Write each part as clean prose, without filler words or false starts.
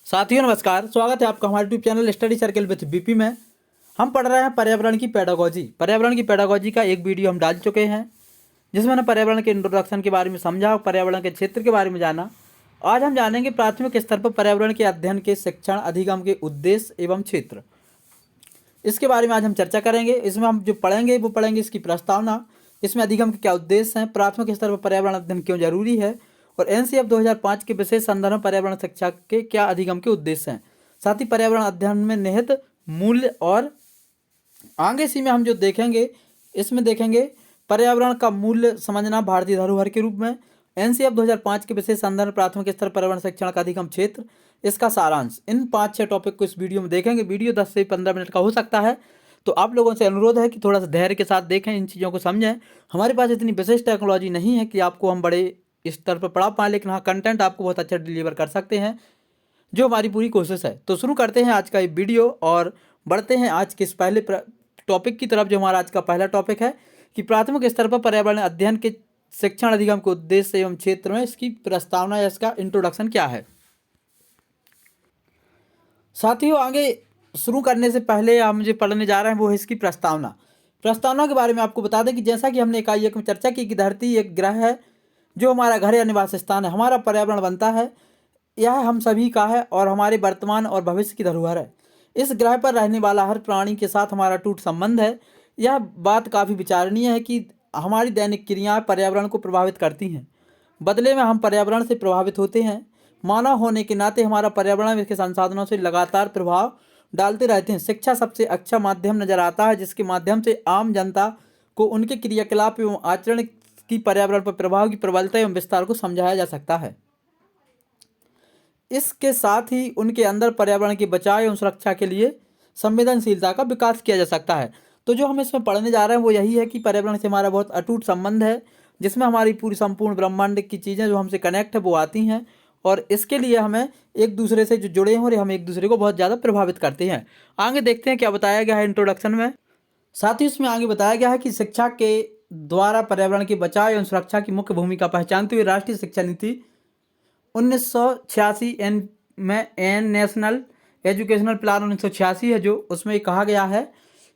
साथियों नमस्कार, स्वागत है आपका हमारे YouTube channel study circle with BP में। हम पढ़ रहे हैं पर्यावरण की पेडागोजी। पर्यावरण की पेडागोजी का एक वीडियो हम डाल चुके हैं जिसमें हमने पर्यावरण के इंट्रोडक्शन के बारे में समझा, पर्यावरण के क्षेत्र के बारे में जाना। आज हम जानेंगे प्राथमिक स्तर पर पर्यावरण के अध्ययन के शिक्षण अधिगम के उद्देश्य एवं क्षेत्र। इसके बारे में आज हम चर्चा करेंगे। इसमें हम जो पढ़ेंगे वो पढ़ेंगे इसकी प्रस्तावना, इसमें अधिगम के क्या उद्देश्य हैं, प्राथमिक स्तर पर पर्यावरण अध्ययन क्यों जरूरी है और एनसीएफ 2005 के विशेष संदर्भ में पर्यावरण शिक्षा के क्या अधिगम के उद्देश्य हैं। साथ ही पर्यावरण अध्ययन में निहित मूल्य और आगे इसी में हम जो देखेंगे इसमें देखेंगे पर्यावरण का मूल्य समझना भारतीय धरोहर के रूप में, एनसीएफ 2005 के विशेष संदर्भ प्राथमिक स्तर पर्यावरण शिक्षण का अधिगम क्षेत्र, इसका सारांश। इन 5-6 टॉपिक को इस वीडियो में देखेंगे। वीडियो 10 से 15 मिनट का हो सकता है, तो आप लोगों से अनुरोध है कि थोड़ा सा धैर्य के साथ देखें, इन चीज़ों को समझें। हमारे पास इतनी विशेष टेक्नोलॉजी नहीं है कि आपको हम बड़े स्तर पर पढ़ा पाएँ, लेकिन हाँ कंटेंट आपको बहुत अच्छा डिलीवर कर सकते हैं, जो हमारी पूरी कोशिश है। तो शुरू करते हैं आज का ये वीडियो और बढ़ते हैं आज के इस पहले टॉपिक की तरफ, जो हमारा आज का पहला टॉपिक है कि प्राथमिक स्तर पर पर्यावरण अध्ययन के शिक्षण अधिगम के उद्देश्य एवं क्षेत्र में इसकी प्रस्तावना या इसका इंट्रोडक्शन क्या है। साथियों आगे शुरू करने से पहले हम जो पढ़ने जा रहे हैं वो है इसकी प्रस्तावना। प्रस्तावना के बारे में आपको बता दें कि जैसा कि हमने इकाई 1 में चर्चा की कि धरती एक ग्रह है जो हमारा घर या निवास स्थान है, हमारा पर्यावरण बनता है, यह हम सभी का है और हमारे वर्तमान और भविष्य की धरोहर है। इस ग्रह पर रहने वाला हर प्राणी के साथ हमारा टूट संबंध है। यह बात काफ़ी विचारणीय है कि हमारी दैनिक क्रियाएं पर्यावरण को प्रभावित करती हैं, बदले में हम पर्यावरण से प्रभावित होते हैं। मानव होने के नाते हमारा पर्यावरण इसके संसाधनों से लगातार प्रभाव डालते रहते हैं। शिक्षा सबसे अच्छा माध्यम नजर आता है जिसके माध्यम से आम जनता को उनके क्रियाकलाप एवं आचरण की पर्यावरण पर प्रभाव की प्रबलता एवं विस्तार को समझाया जा सकता है। इसके साथ ही उनके अंदर पर्यावरण के बचाव एवं सुरक्षा के लिए संवेदनशीलता का विकास किया जा सकता है। तो जो हम इसमें पढ़ने जा रहे हैं वो यही है कि पर्यावरण से हमारा बहुत अटूट संबंध है, जिसमें हमारी पूरी संपूर्ण ब्रह्मांड की चीज़ें जो हमसे कनेक्ट है वो आती हैं और इसके लिए हमें एक दूसरे से जो जुड़े हैं और हम एक दूसरे को बहुत ज़्यादा प्रभावित करते हैं। आगे देखते हैं क्या बताया गया है इंट्रोडक्शन में। साथ ही इसमें आगे बताया गया है कि शिक्षा के द्वारा पर्यावरण के बचाव एवं सुरक्षा की मुख्य भूमिका पहचानते हुए राष्ट्रीय शिक्षा नीति 1986 में नेशनल एजुकेशनल प्लान 1986 है, जो उसमें कहा गया है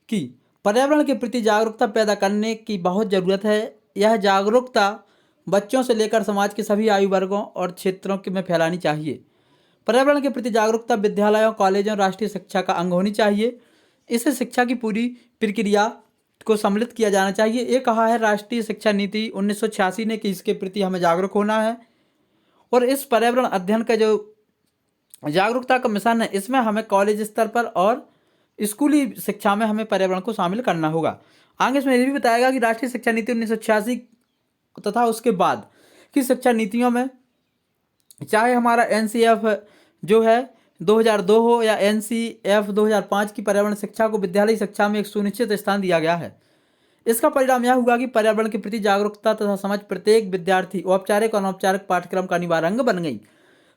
कि पर्यावरण के प्रति जागरूकता पैदा करने की बहुत ज़रूरत है। यह जागरूकता बच्चों से लेकर समाज के सभी आयु वर्गों और क्षेत्रों में फैलानी चाहिए। पर्यावरण के प्रति जागरूकता विद्यालयों, कॉलेजों, राष्ट्रीय शिक्षा का अंग होनी चाहिए। इससे शिक्षा की पूरी प्रक्रिया को सम्मिलित किया जाना चाहिए। ये कहा है राष्ट्रीय शिक्षा नीति 1986 ने कि इसके प्रति हमें जागरूक होना है और इस पर्यावरण अध्ययन का जो जागरूकता का मिशन है इसमें हमें कॉलेज स्तर पर और स्कूली शिक्षा में हमें पर्यावरण को शामिल करना होगा। आगे इसमें यह भी बताएगा कि राष्ट्रीय शिक्षा नीति 1986 तथा उसके बाद की शिक्षा नीतियों में, चाहे हमारा एनसीएफ जो है 2002 हो या एनसीएफ 2005 की पर्यावरण शिक्षा को विद्यालय शिक्षा में एक सुनिश्चित स्थान दिया गया है। इसका परिणाम यह हुआ कि पर्यावरण के प्रति जागरूकता तथा समझ प्रत्येक विद्यार्थी औपचारिक और अनौपचारिक पाठ्यक्रम का अनिवार्य अंग बन गई।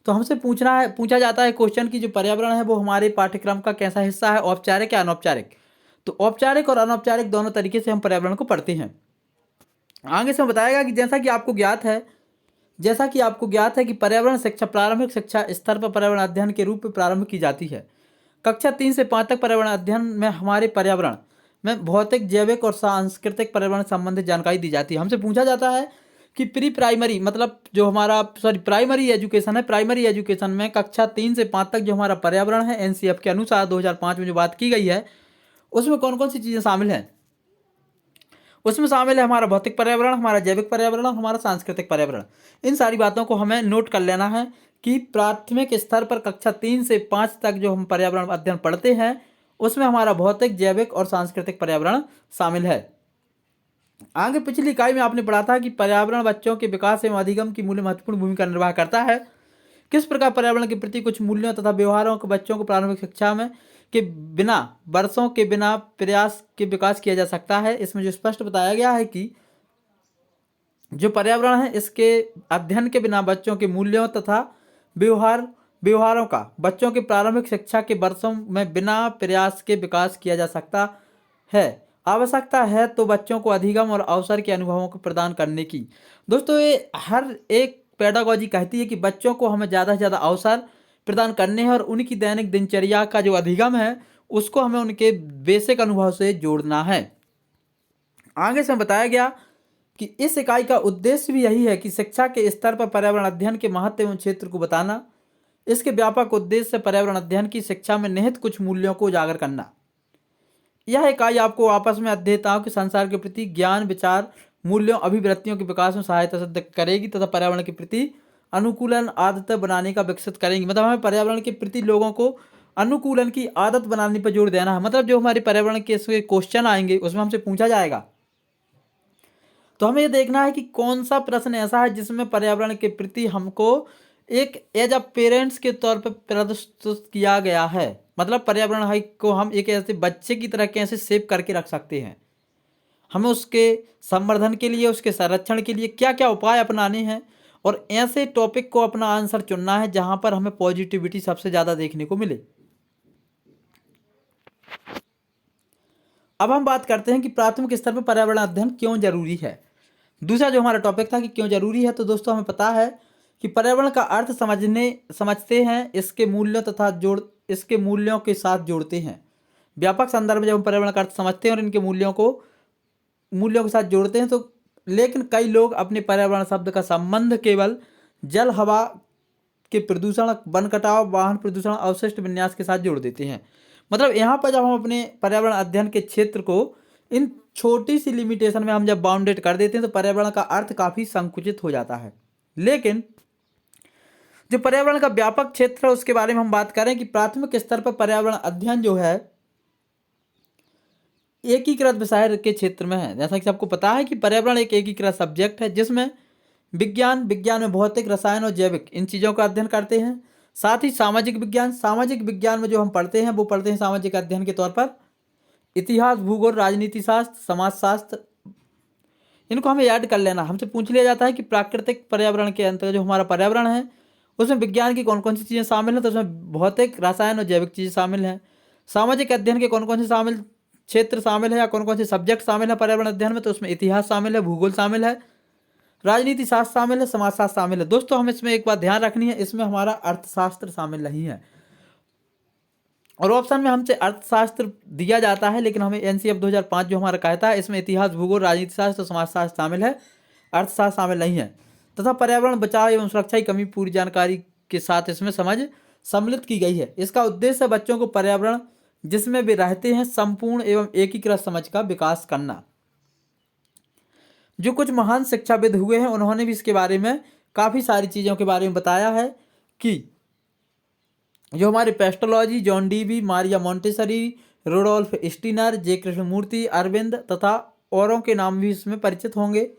तो हमसे पूछा जाता है क्वेश्चन की जो पर्यावरण है वो हमारे पाठ्यक्रम का कैसा हिस्सा है, औपचारिक या अनौपचारिक। तो औपचारिक और अनौपचारिक दोनों तरीके से हम पर्यावरण को पढ़ते हैं। आगे से बताएगा कि जैसा कि आपको ज्ञात है कि पर्यावरण शिक्षा प्रारंभिक शिक्षा स्तर पर पर्यावरण अध्ययन के रूप में प्रारंभ की जाती है। कक्षा 3 से 5 तक पर्यावरण अध्ययन में हमारे पर्यावरण में भौतिक, जैविक और सांस्कृतिक पर्यावरण संबंधित जानकारी दी जाती है। हमसे पूछा जाता है कि प्राइमरी मतलब जो हमारा प्राइमरी एजुकेशन है, प्राइमरी एजुकेशन में कक्षा 3 से 5 तक जो हमारा पर्यावरण है एनसीएफ के अनुसार 2005 में जो बात की गई है उसमें कौन कौन सी चीज़ें शामिल हैं। उसमें शामिल है हमारा भौतिक पर्यावरण, हमारा जैविक पर्यावरण और हमारा सांस्कृतिक पर्यावरण। इन सारी बातों को हमें नोट कर लेना है कि प्राथमिक स्तर पर कक्षा 3 से 5 तक जो हम पर्यावरण अध्ययन पढ़ते हैं उसमें हमारा भौतिक, जैविक और सांस्कृतिक पर्यावरण शामिल है। आगे पिछली इकाई में आपने पढ़ा था कि पर्यावरण बच्चों के विकास एवं अधिगम की मूल्य महत्वपूर्ण भूमिका निर्वाह करता है। किस प्रकार पर्यावरण के प्रति कुछ मूल्यों तथा व्यवहारों को बच्चों को प्रारंभिक शिक्षा में के बिना वर्षों के बिना प्रयास के विकास किया जा सकता है। इसमें जो स्पष्ट बताया गया है कि जो पर्यावरण है इसके अध्ययन के बिना बच्चों के मूल्यों तथा व्यवहारों का बच्चों के प्रारंभिक शिक्षा के वर्षों में बिना प्रयास के विकास किया जा सकता है। आवश्यकता है तो बच्चों को अधिगम और अवसर के अनुभवों को प्रदान करने की। दोस्तों ये हर एक पेडागोजी कहती है कि बच्चों को हमें ज़्यादा से ज़्यादा अवसर प्रदान करने हैं और उनकी दैनिक दिनचर्या का जो अधिगम है उसको हमें उनके बेसिक अनुभव से जोड़ना है। आगे से बताया गया कि इस इकाई का उद्देश्य भी यही है कि शिक्षा के स्तर पर पर्यावरण अध्ययन के महत्व एवं क्षेत्र को बताना। इसके व्यापक उद्देश्य पर्यावरण अध्ययन की शिक्षा में निहित कुछ मूल्यों को उजागर करना। यह इकाई आपको आपस में अध्येताओं के संसार के प्रति ज्ञान, विचार, मूल्यों, अभिवृत्तियों के विकास में सहायता सिद्ध करेगी तथा पर्यावरण के प्रति अनुकूलन आदतें बनाने का विकसित करेंगी। मतलब हमें पर्यावरण के प्रति लोगों को अनुकूलन की आदत बनाने पर जोर देना है। मतलब जो हमारे पर्यावरण के क्वेश्चन आएंगे उसमें हमसे पूछा जाएगा तो हमें ये देखना है कि कौन सा प्रश्न ऐसा है जिसमें पर्यावरण के प्रति हमको एक एज अ पेरेंट्स के तौर पर प्रस्तुत किया गया है। मतलब पर्यावरण को हम एक ऐसे बच्चे की तरह कैसे सेव करके रख सकते हैं, हमें उसके संवर्धन के लिए, उसके संरक्षण के लिए क्या क्या उपाय अपनाने हैं और ऐसे टॉपिक को अपना आंसर चुनना है जहां पर हमें पॉजिटिविटी सबसे ज़्यादा देखने को मिले। अब हम बात करते हैं कि प्राथमिक स्तर पर पर्यावरण अध्ययन क्यों जरूरी है। दूसरा जो हमारा टॉपिक था कि क्यों जरूरी है, तो दोस्तों हमें पता है कि पर्यावरण का अर्थ समझते हैं, इसके मूल्यों के साथ जोड़ते हैं। व्यापक संदर्भ में जब हम पर्यावरण का अर्थ समझते हैं और इनके मूल्यों के साथ जोड़ते हैं तो लेकिन कई लोग अपने पर्यावरण शब्द का संबंध केवल जल, हवा के प्रदूषण, वन कटाव, वाहन प्रदूषण, अवशिष्ट विन्यास के साथ जोड़ देते हैं। मतलब यहाँ पर जब हम अपने पर्यावरण अध्ययन के क्षेत्र को इन छोटी सी लिमिटेशन में हम जब बाउंडेड कर देते हैं तो पर्यावरण का अर्थ काफ़ी संकुचित हो जाता है। लेकिन जो पर्यावरण का व्यापक क्षेत्र है उसके बारे में हम बात करें कि प्राथमिक स्तर पर पर्यावरण अध्ययन जो है एकीकृत विषय के क्षेत्र में है। जैसा कि सबको पता है कि पर्यावरण एक एकीकृत सब्जेक्ट है जिसमें विज्ञान में भौतिक, रसायन और जैविक इन चीज़ों का अध्ययन करते हैं। साथ ही सामाजिक विज्ञान में जो हम पढ़ते हैं वो पढ़ते हैं सामाजिक अध्ययन के तौर पर इतिहास, भूगोल, राजनीति शास्त्र, समाजशास्त्र, इनको हमें याद कर लेना। हमसे पूछ लिया जाता है कि प्राकृतिक पर्यावरण के अंतर्गत जो हमारा पर्यावरण है उसमें विज्ञान की कौन कौन सी चीज़ें शामिल हैं, तो उसमें भौतिक, रसायन और जैविक चीज़ें शामिल हैं। सामाजिक अध्ययन के कौन कौन से क्षेत्र शामिल है या कौन कौन से सब्जेक्ट शामिल है पर्यावरण अध्ययन में, तो उसमें इतिहास शामिल है, भूगोल शामिल है, राजनीति शास्त्र शामिल है, समाजशास्त्र शामिल है। दोस्तों हमें इसमें एक बात ध्यान रखनी है, इसमें हमारा अर्थशास्त्र शामिल नहीं है। और ऑप्शन में हमसे अर्थशास्त्र दिया जाता है लेकिन हमें एनसीएफ 2005 जो हमारा कहता है इसमें इतिहास, भूगोल, राजनीति शास्त्र और समाजशास्त्र शामिल है, अर्थशास्त्र शामिल नहीं है। तथा पर्यावरण बचाव एवं सुरक्षा की कमी पूरी जानकारी के साथ इसमें सम्मिलित की गई है। इसका उद्देश्य बच्चों को पर्यावरण जिसमें वे रहते हैं संपूर्ण एवं एकीकृत समझ का विकास करना। जो कुछ महान शिक्षाविद हुए हैं उन्होंने भी इसके बारे में काफ़ी सारी चीज़ों के बारे में बताया है कि जो हमारे Pestalozzi, John Dewey, Maria Montessori, Rudolf Steiner, J Krishnamurti, Arvind तथा औरों के नाम भी इसमें परिचित होंगे।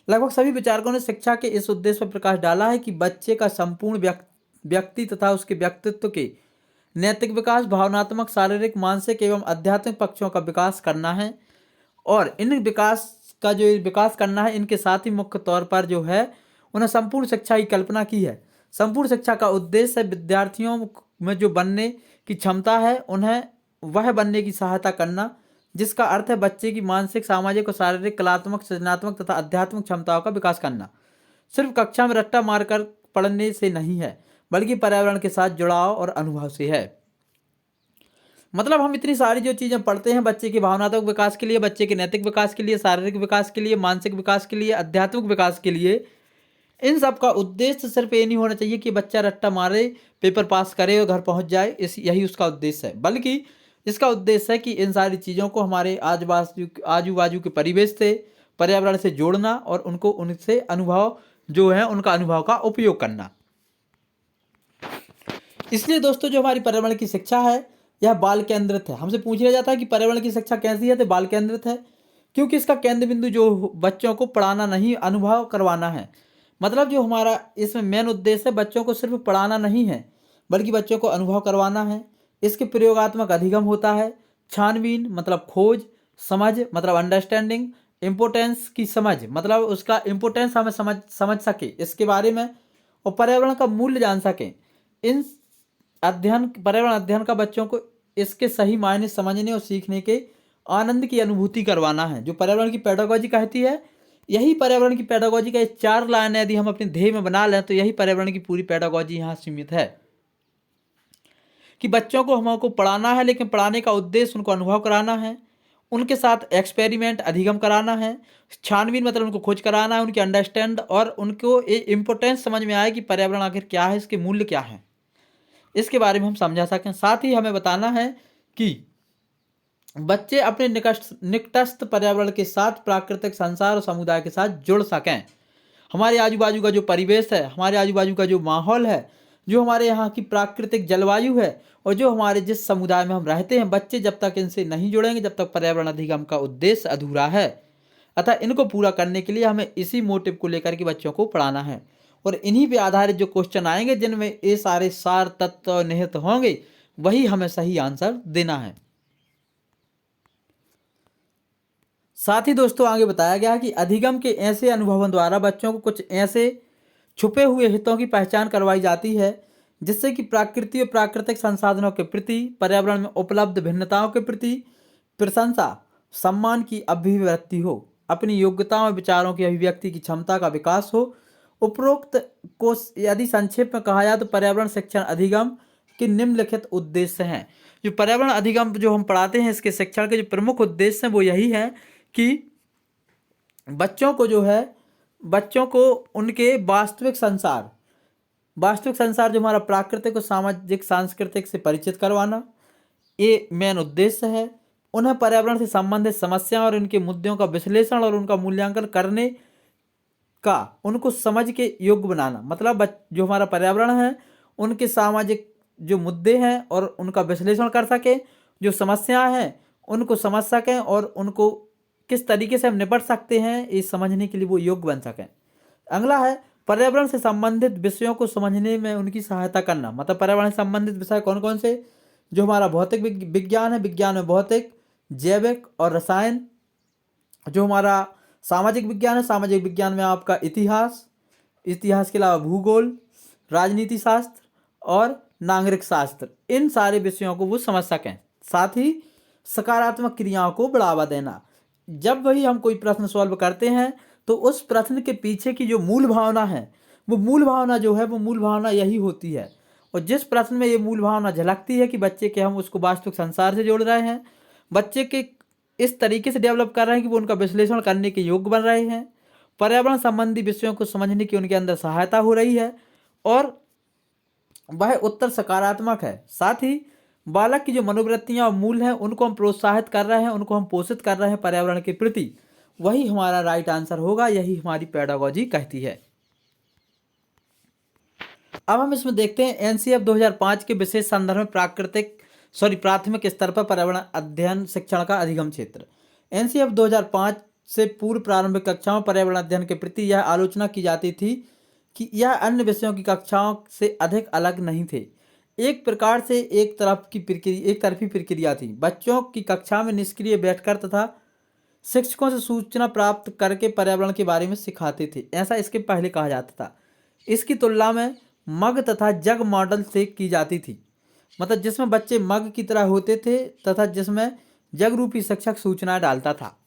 लगभग सभी विचारकों ने शिक्षा के इस उद्देश्य पर प्रकाश डाला है कि बच्चे का संपूर्ण व्यक्ति तथा उसके व्यक्तित्व के नैतिक विकास, भावनात्मक, शारीरिक, मानसिक एवं आध्यात्मिक पक्षों का विकास करना है। और इन विकास करना है, इनके साथ ही मुख्य तौर पर जो है उन्हें संपूर्ण शिक्षा की कल्पना की है। संपूर्ण शिक्षा का उद्देश्य है विद्यार्थियों में जो बनने की क्षमता है उन्हें वह बनने की सहायता करना, जिसका अर्थ है बच्चे की मानसिक, सामाजिक और शारीरिक, कलात्मक, सृजनात्मक तथा आध्यात्मिक क्षमताओं का विकास करना। सिर्फ कक्षा में रट्टा मारकर पढ़ने से नहीं है बल्कि पर्यावरण के साथ जुड़ाव और अनुभव से है। मतलब हम इतनी सारी जो चीज़ें पढ़ते हैं बच्चे के भावनात्मक विकास के लिए, बच्चे के नैतिक विकास के लिए, शारीरिक विकास के लिए, मानसिक विकास के लिए, आध्यात्मिक विकास के लिए, इन सब का उद्देश्य सिर्फ ये नहीं होना चाहिए कि बच्चा रट्टा मारे, पेपर पास करे और घर पहुंच जाए, यही उसका उद्देश्य है, बल्कि इसका उद्देश्य है कि इन सारी चीज़ों को हमारे आजू बाजू के परिवेश से, पर्यावरण से जोड़ना और उनसे अनुभव जो है उनका अनुभव का उपयोग करना। इसलिए दोस्तों जो हमारी पर्यावरण की शिक्षा है यह बाल केंद्रित है। हमसे पूछ लिया जाता है कि पर्यावरण की शिक्षा कैसी है, तो बाल केंद्रित है, क्योंकि इसका केंद्र बिंदु जो बच्चों को पढ़ाना नहीं, अनुभव करवाना है। मतलब जो हमारा इसमें मेन उद्देश्य है बच्चों को सिर्फ पढ़ाना नहीं है बल्कि बच्चों को अनुभव करवाना है। इसके प्रयोगात्मक अधिगम होता है, छानबीन मतलब खोज, समझ मतलब अंडरस्टैंडिंग, इम्पोर्टेंस की समझ मतलब उसका इम्पोर्टेंस हमें समझ सके इसके बारे में, और पर्यावरण का मूल्य जान सकें। इन पर्यावरण अध्ययन का बच्चों को इसके सही मायने समझने और सीखने के आनंद की अनुभूति करवाना है। जो पर्यावरण की पेडागॉजी कहती है, यही पर्यावरण की पेडागॉजी का 4 लाइन यदि हम अपने ध्येय में बना लें तो यही पर्यावरण की पूरी पेडागॉजी यहाँ सीमित है। कि बच्चों को हमको पढ़ाना है, लेकिन पढ़ाने का उद्देश्य उनको अनुभव कराना है, उनके साथ एक्सपेरिमेंट अधिगम कराना है, छानबीन मतलब उनको खोज कराना है, उनके अंडरस्टैंड और उनको ये इम्पोर्टेंस समझ में आए कि पर्यावरण आखिर क्या है, इसके मूल्य क्या है, इसके बारे में हम समझा सकें। साथ ही हमें बताना है कि बच्चे अपने निकटस्थ पर्यावरण के साथ प्राकृतिक संसार और समुदाय के साथ जुड़ सकें। हमारे आजू बाजू का जो परिवेश है, हमारे आजू बाजू का जो माहौल है, जो हमारे यहाँ की प्राकृतिक जलवायु है और जो हमारे जिस समुदाय में हम रहते हैं, बच्चे जब तक इनसे नहीं जुड़ेंगे, जब तक पर्यावरण अधिगम का उद्देश्य अधूरा है। अतः इनको पूरा करने के लिए हमें इसी मोटिव को लेकर के बच्चों को पढ़ाना है और इन्हीं पे आधारित जो क्वेश्चन आएंगे जिनमें ये सारे सार तत्व निहित होंगे, वही हमें सही आंसर देना है। साथ ही दोस्तों आगे बताया गया कि अधिगम के ऐसे अनुभवों द्वारा बच्चों को कुछ ऐसे छुपे हुए हितों की पहचान करवाई जाती है जिससे कि प्रकृति और प्राकृतिक संसाधनों के प्रति, पर्यावरण में उपलब्ध भिन्नताओं के प्रति प्रशंसा, सम्मान की अभिव्यक्ति हो, अपनी योग्यताओं और विचारों की अभिव्यक्ति की क्षमता का विकास हो। उपरोक्त को यदि संक्षेप में कहा जाए तो पर्यावरण शिक्षण अधिगम के निम्नलिखित उद्देश्य हैं। जो पर्यावरण अधिगम जो हम पढ़ाते हैं, इसके शिक्षण के जो प्रमुख उद्देश्य हैं वो यही है कि बच्चों को जो है, बच्चों को उनके वास्तविक संसार जो हमारा प्राकृतिक और सामाजिक सांस्कृतिक से परिचित करवाना, ये मेन उद्देश्य है। उन्हें पर्यावरण से संबंधित समस्याओं और उनके मुद्दों का विश्लेषण और उनका मूल्यांकन करने का उनको समझ के योग्य बनाना, मतलब जो हमारा पर्यावरण है उनके सामाजिक जो मुद्दे हैं और उनका विश्लेषण कर सकें, जो समस्याएं हैं उनको समझ सकें और उनको किस तरीके से हम निपट सकते हैं ये समझने के लिए वो योग्य बन सकें। अगला है पर्यावरण से संबंधित विषयों को समझने में उनकी सहायता करना, मतलब पर्यावरण से संबंधित विषय कौन कौन से, जो हमारा भौतिक विज्ञान है, विज्ञान में भौतिक, जैविक और रसायन। जो हमारा सामाजिक विज्ञान है, सामाजिक विज्ञान में आपका इतिहास के अलावा भूगोल, राजनीति शास्त्र और नागरिक शास्त्र, इन सारे विषयों को वो समझ सकें। साथ ही सकारात्मक क्रियाओं को बढ़ावा देना, जब वही हम कोई प्रश्न सॉल्व करते हैं तो उस प्रश्न के पीछे की जो मूल भावना है, वो मूल भावना जो है वो मूल भावना यही होती है। और जिस प्रश्न में ये मूल भावना झलकती है कि बच्चे के हम उसको वास्तविक संसार से जोड़ रहे हैं, बच्चे के इस तरीके से डेवलप कर रहे हैं कि वो उनका विश्लेषण करने के योग्य बन रहे हैं, पर्यावरण संबंधी विषयों को समझने की उनके अंदर सहायता हो रही है और वह उत्तर सकारात्मक है। साथ ही बालक की जो मनोवृत्तियां और मूल हैं उनको हम प्रोत्साहित कर रहे हैं, उनको हम पोषित कर रहे हैं पर्यावरण के प्रति, वही हमारा राइट आंसर होगा, यही हमारी पेडागोजी कहती है। अब हम इसमें देखते हैं एनसीएफ 2005 के विशेष संदर्भ में प्राथमिक स्तर पर पर्यावरण अध्ययन शिक्षण का अधिगम क्षेत्र। एनसीएफ 2005 से पूर्व प्रारंभिक कक्षाओं पर्यावरण अध्ययन के प्रति यह आलोचना की जाती थी कि यह अन्य विषयों की कक्षाओं से अधिक अलग नहीं थे। एक प्रकार से एक तरफी प्रक्रिया थी। बच्चों की कक्षा में निष्क्रिय बैठकर तथा शिक्षकों से सूचना प्राप्त करके पर्यावरण के बारे में सिखाते थे, ऐसा इसके पहले कहा जाता था। इसकी तुलना में मग तथा जग मॉडल से की जाती थी, मतलब जिसमें बच्चे मग की तरह होते थे तथा जिसमें जग रूपी शिक्षक सूचना डालता था।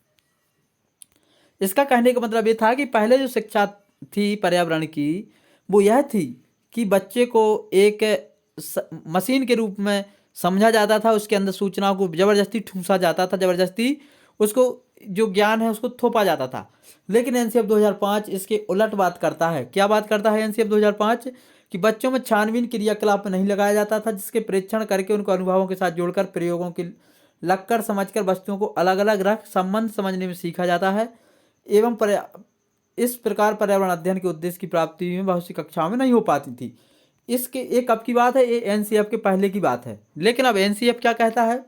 इसका कहने का मतलब ये था कि पहले जो शिक्षा थी पर्यावरण की वो यह थी कि बच्चे को एक मशीन के रूप में समझा जाता था, उसके अंदर सूचनाओं को ज़बरदस्ती ठूंसा जाता था, ज़बरदस्ती उसको जो ज्ञान है उसको थोपा जाता था। लेकिन एनसीएफ 2005 इसके उलट बात करता है। क्या बात करता है एनसीएफ 2005? कि बच्चों में छानबीन क्रियाकलाप में नहीं लगाया जाता था, जिसके परीक्षण करके उनको अनुभवों के साथ जोड़कर प्रयोगों की लगकर समझकर वस्तुओं को अलग अलग रख संबंध समझने में सीखा जाता है एवं इस प्रकार पर्यावरण अध्ययन के उद्देश्य की प्राप्ति में बहुत सी कक्षाओं में नहीं हो पाती थी। इसके एक कब की बात है, ये एनसीएफ के पहले की बात है। लेकिन अब एनसीएफ क्या कहता है?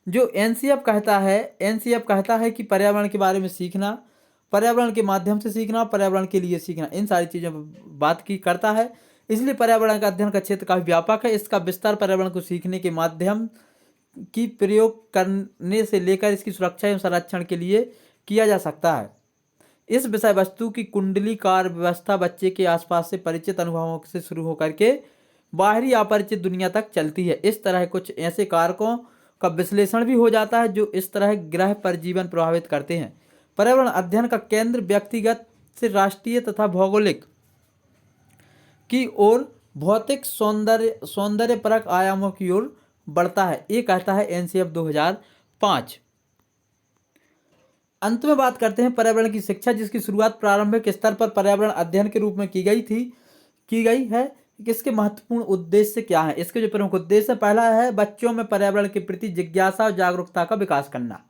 जो एनसीएफ कहता है कि पर्यावरण के बारे में सीखना, पर्यावरण के माध्यम से सीखना, पर्यावरण के लिए सीखना, इन सारी चीज़ों पर बात की करता है। इसलिए पर्यावरण का अध्ययन का क्षेत्र काफ़ी व्यापक है। इसका विस्तार पर्यावरण को सीखने के माध्यम की प्रयोग करने से लेकर इसकी सुरक्षा एवं संरक्षण के लिए किया जा सकता है। इस विषय वस्तु की कुंडलीकार व्यवस्था बच्चे के आसपास से परिचित अनुभवों से शुरू होकर के बाहरी अपरिचित दुनिया तक चलती है। इस तरह कुछ ऐसे कारकों का विश्लेषण भी हो जाता है जो इस तरह ग्रह पर जीवन प्रभावित करते हैं। पर्यावरण अध्ययन का केंद्र व्यक्तिगत से राष्ट्रीय तथा भौगोलिक की ओर भौतिक सौंदर्यपरक आयामों की ओर बढ़ता है, ये कहता है एनसीएफ 2005। अंत में बात करते हैं पर्यावरण की शिक्षा, जिसकी शुरुआत प्रारंभिक स्तर पर पर्यावरण अध्ययन के रूप में की गई है। इसके महत्वपूर्ण उद्देश्य क्या है? इसके जो प्रमुख उद्देश्य, पहला है बच्चों में पर्यावरण के प्रति जिज्ञासा और जागरूकता का विकास करना।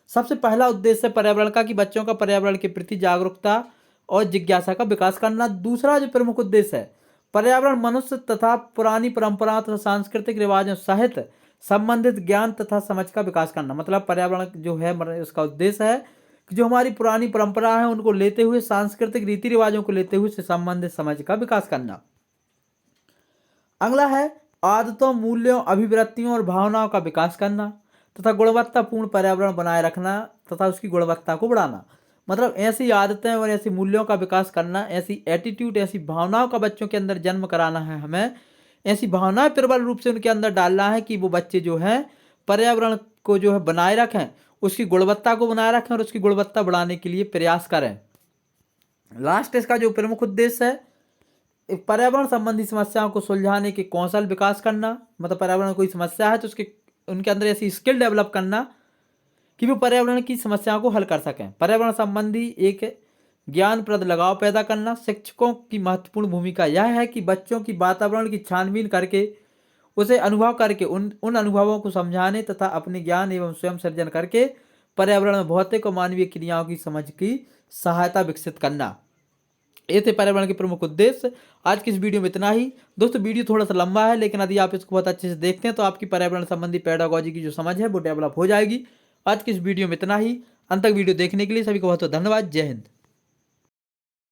सबसे पहला उद्देश्य पर्यावरण का कि बच्चों का पर्यावरण के प्रति जागरूकता और जिज्ञासा का विकास करना। दूसरा जो प्रमुख उद्देश्य है, पर्यावरण मनुष्य तथा पुरानी परंपराओं तथा सांस्कृतिक रिवाजों सहित संबंधित ज्ञान तथा समझ का विकास करना। मतलब पर्यावरण जो है उसका उद्देश्य है कि जो हमारी पुरानी परंपरा है उनको लेते हुए, सांस्कृतिक रीति रिवाजों को लेते हुए उससे संबंधित समझ का विकास करना। अगला है आदतों, मूल्यों, अभिवृत्तियों और भावनाओं का विकास करना तथा गुणवत्तापूर्ण पर्यावरण बनाए रखना तथा उसकी गुणवत्ता को बढ़ाना। मतलब ऐसी आदतें और ऐसी मूल्यों का विकास करना, ऐसी एटीट्यूड, ऐसी भावनाओं का बच्चों के अंदर जन्म कराना है हमें। ऐसी भावनाएं प्रबल रूप से उनके अंदर डालना है कि वो बच्चे जो हैं पर्यावरण को जो है बनाए रखें, उसकी गुणवत्ता को बनाए रखें और उसकी गुणवत्ता बढ़ाने के लिए प्रयास करें। लास्ट इसका जो प्रमुख उद्देश्य है, पर्यावरण संबंधी समस्याओं को सुलझाने के कौशल विकास करना। मतलब पर्यावरण कोई समस्या है तो उनके अंदर ऐसी स्किल डेवलप करना कि वो पर्यावरण की समस्याओं को हल कर सकें। पर्यावरण संबंधी एक ज्ञानप्रद लगाव पैदा करना। शिक्षकों की महत्वपूर्ण भूमिका यह है कि बच्चों की वातावरण की छानबीन करके, उसे अनुभव करके उन अनुभवों को समझाने तथा अपने ज्ञान एवं स्वयं सृजन करके पर्यावरण में भौतिक और मानवीय क्रियाओं की समझ की सहायता विकसित करना। ये थे पर्यावरण के प्रमुख उद्देश्य। आज की इस वीडियो में इतना ही। दोस्तों वीडियो थोड़ा सा लंबा है, लेकिन यदि आप इसको बहुत अच्छे से देखते हैं तो आपकी पर्यावरण संबंधी पेडागोजी की जो समझ है वो डेवलप हो जाएगी। आज की इस वीडियो में इतना ही। अंत तक वीडियो देखने के लिए सभी को बहुत बहुत धन्यवाद। जय हिंद।